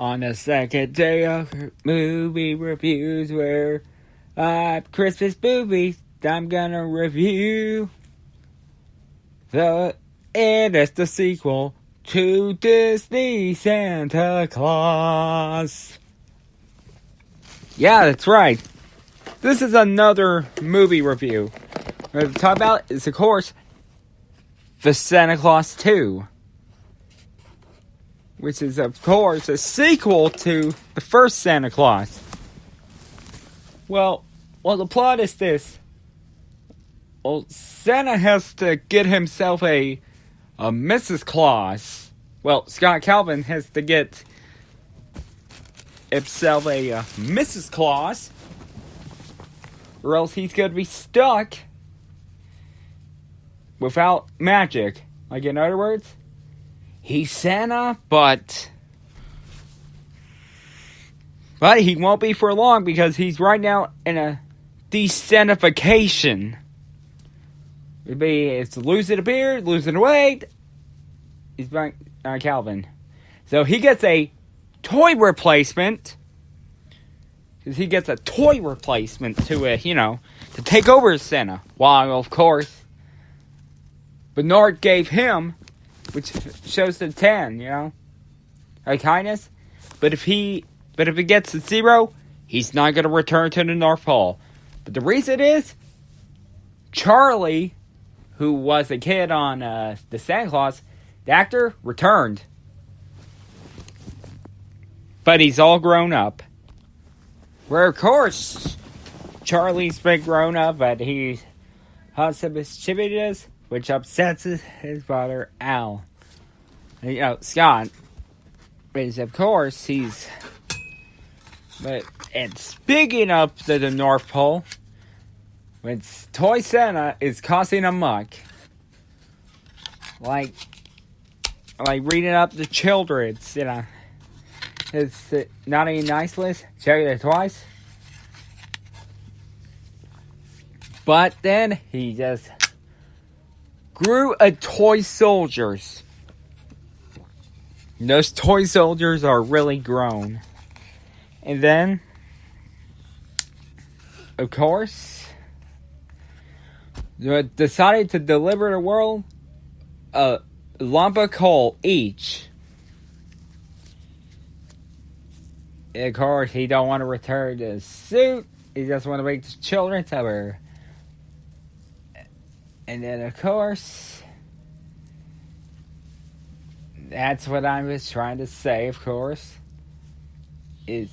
On the second day of movie reviews, where Christmas movies, I'm gonna review. It is the sequel to Disney Santa Claus. Yeah, that's right. This is another movie review. What we're talking about is, of course, the Santa Claus 2. Which is, of course, a sequel to the first Santa Claus. Well, the plot is this. Well, Santa has to get himself a Mrs. Claus. Well, Scott Calvin has to get himself a Mrs. Claus, or else he's going to be stuck without magic. Like, in other words, he's Santa, but he won't be for long because he's right now in a desanification. It's losing a beard, losing weight. He's back, Calvin. So he gets a toy replacement. Because he gets a toy replacement to take over as Santa. While, of course, Bernard gave him, which shows the 10, a kindness. But if he gets a 0, he's not going to return to the North Pole. But the reason is, Charlie, who was a kid on the Santa Claus, the actor, returned. But he's all grown up. Where, of course, Charlie's been grown up, but he has some mischievous, which upsets his father, Al. Scott. Is, of course, he's... But, and speaking of the North Pole, when Toy Santa is causing a muck, like reading up the children's, it's not a nice list, check it twice. But then he just grew a toy soldiers. Those toy soldiers are really grown. And then, of course, they decided to deliver the world a lump of coal each. And of course, he don't want to return the suit. He just want to make the children suffer. And then, of course, that's what I was trying to say, of course, is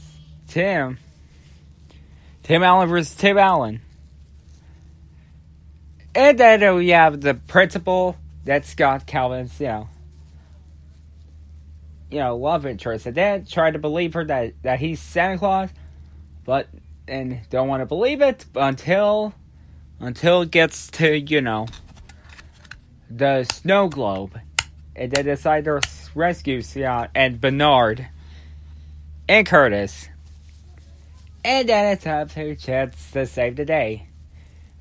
Tim Allen versus Tim Allen. And then we have the principal, that's Scott Calvin's, love interest. And then try to believe her that he's Santa Claus, and don't want to believe it until it gets to, the snow globe. And they decide to rescue Scott and Bernard and Curtis. And then it's up to Chance to save the day.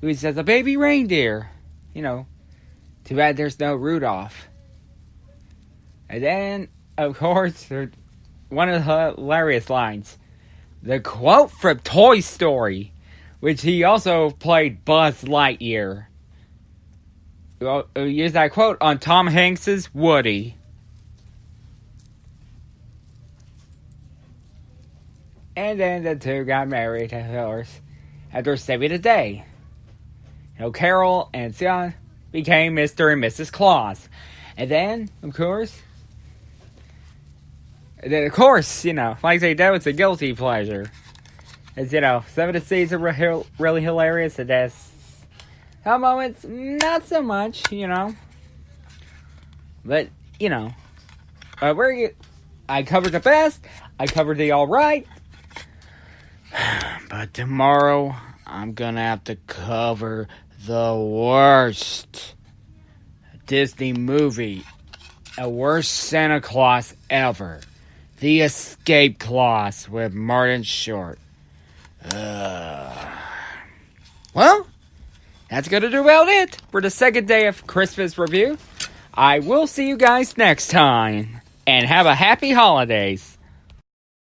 Who says a baby reindeer. Too bad there's no Rudolph. And then, of course, one of the hilarious lines. The quote from Toy Story, which he also played Buzz Lightyear. We'll use that quote on Tom Hanks' Woody. And then the two got married, of course, after saving the day. Carol and Scott became Mr. and Mrs. Claus. And then, of course, like I say, that was a guilty pleasure. As, some of the scenes are really hilarious, and that's some moments, not so much, But, I covered the best, I covered the alright. But tomorrow, I'm gonna have to cover the worst Disney movie. A worst Santa Claus ever. The Escape Clause with Martin Short. Well, that's gonna do about it for the second day of Christmas review. I will see you guys next time. And have a happy holidays.